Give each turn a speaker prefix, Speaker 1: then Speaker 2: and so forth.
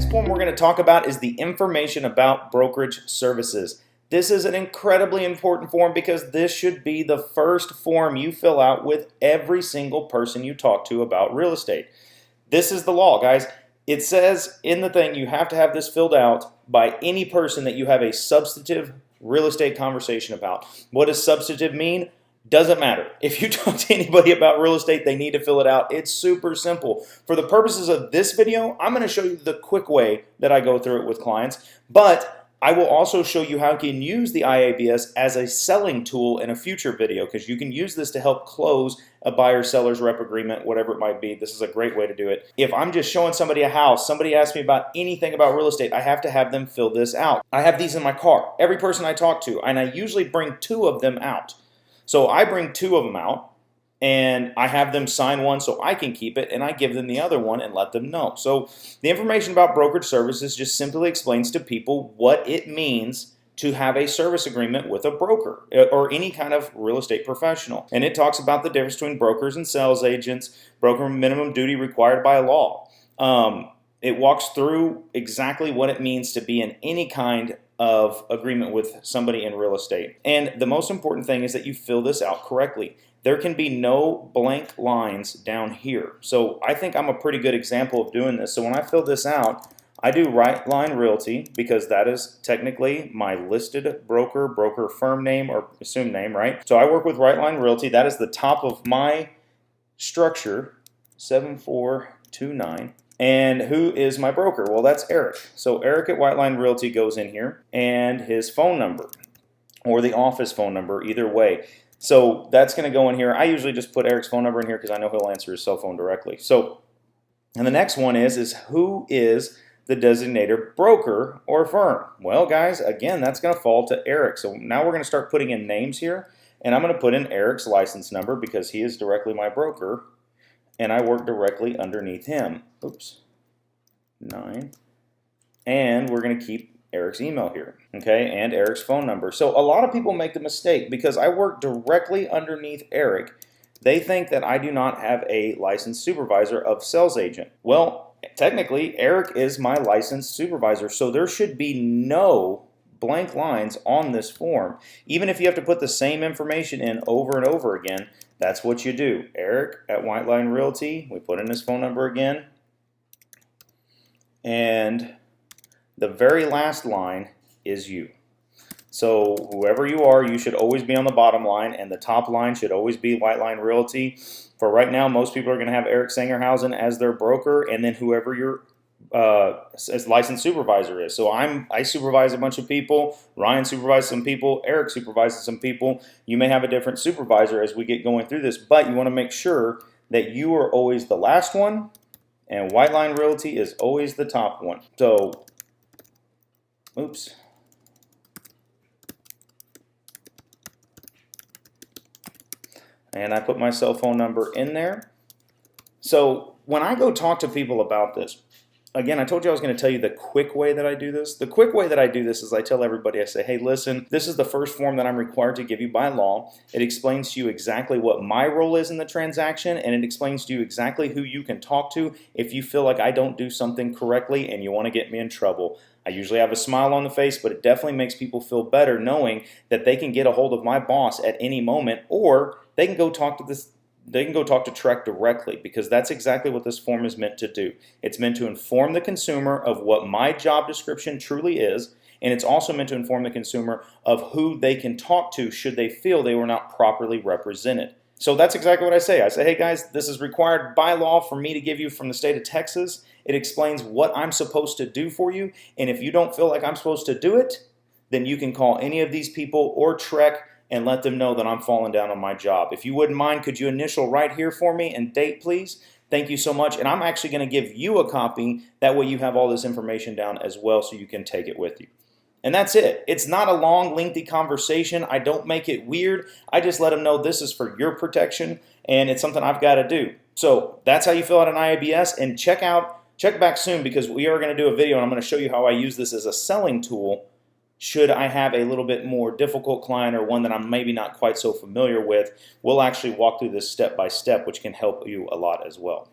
Speaker 1: next form we're going to talk about is the information about brokerage services. This is an incredibly important form because this should be the first form you fill out with every single person you talk to about real estate. This is the law, guys. It says in the thing you have to have this filled out by any person that you have a substantive real estate conversation about. What does substantive mean? Doesn't matter. If you talk to anybody about real estate, they need to fill it out. It's super simple. For the purposes of this video, I'm going to show you the quick way that I go through it with clients, but I will also show you how you can use the IABS as a selling tool in a future video, because you can use this to help close a buyer-seller's rep agreement, whatever it might be. This is a great way to do it. If I'm just showing somebody a house, somebody asks me about anything about real estate, I have to have them fill this out. I have these in my car, every person I talk to, and I usually bring 2 of them out. So I bring 2 of them out, and I have them sign one so I can keep it, and I give them the other one and let them know. So the information about brokerage services just simply explains to people what it means to have a service agreement with a broker or any kind of real estate professional. And it talks about the difference between brokers and sales agents, broker minimum duty required by law. It walks through exactly what it means to be in any kind of agreement with somebody in real estate. And the most important thing is that you fill this out correctly. There can be no blank lines down here. So I think I'm a pretty good example of doing this. So when I fill this out, I do Right Line Realty because that is technically my listed broker firm name or assumed name, right? So I work with Right Line Realty. That is the top of my structure, 7429. And who is my broker? Well, that's Eric. So Eric at White Line Realty goes in here, and his phone number or the office phone number, either way. So that's going to go in here. I usually just put Eric's phone number in here because I know he'll answer his cell phone directly. So, and the next one is who is the designated broker or firm? Well, guys, again, that's going to fall to Eric. So now we're going to start putting in names here, and I'm going to put in Eric's license number because he is directly my broker, and I work directly underneath him. Oops, 9. And we're going to keep Eric's email here, okay, and Eric's phone number. So a lot of people make the mistake because I work directly underneath Eric. They think that I do not have a licensed supervisor of sales agent. Well, technically, Eric is my licensed supervisor, so there should be no blank lines on this form. Even if you have to put the same information in over and over again, that's what you do. Eric at White Line Realty, we put in his phone number again, and the very last line is you. So whoever you are, you should always be on the bottom line, and the top line should always be White Line Realty. For right now, most people are going to have Eric Sangerhausen as their broker, and then whoever your as licensed supervisor is. So I supervise a bunch of people, Ryan supervises some people, Eric supervises some people. You may have a different supervisor as we get going through this, but you want to make sure that you are always the last one, and White Line Realty is always the top one. So, oops. And I put my cell phone number in there. So when I go talk to people about this, again, I told you I was going to tell you the quick way that I do this. The quick way that I do this is I tell everybody, I say, hey, listen, this is the first form that I'm required to give you by law. It explains to you exactly what my role is in the transaction, and it explains to you exactly who you can talk to if you feel like I don't do something correctly and you want to get me in trouble. I usually have a smile on the face, but it definitely makes people feel better knowing that they can get a hold of my boss at any moment, or they can go talk to Trek directly, because that's exactly what this form is meant to do. It's meant to inform the consumer of what my job description truly is, and it's also meant to inform the consumer of who they can talk to should they feel they were not properly represented. So that's exactly what I say. I say, hey guys, this is required by law for me to give you from the state of Texas. It explains what I'm supposed to do for you, and if you don't feel like I'm supposed to do it, then you can call any of these people or Trek and let them know that I'm falling down on my job. If you wouldn't mind, could you initial right here for me and date, please? Thank you so much. And I'm actually going to give you a copy. That way you have all this information down as well so you can take it with you. And that's it. It's not a long, lengthy conversation. I don't make it weird. I just let them know this is for your protection, and it's something I've got to do. So that's how you fill out an IABS. And check back soon, because we are going to do a video, and I'm going to show you how I use this as a selling tool should I have a little bit more difficult client or one that I'm maybe not quite so familiar with. We'll actually walk through this step by step, which can help you a lot as well.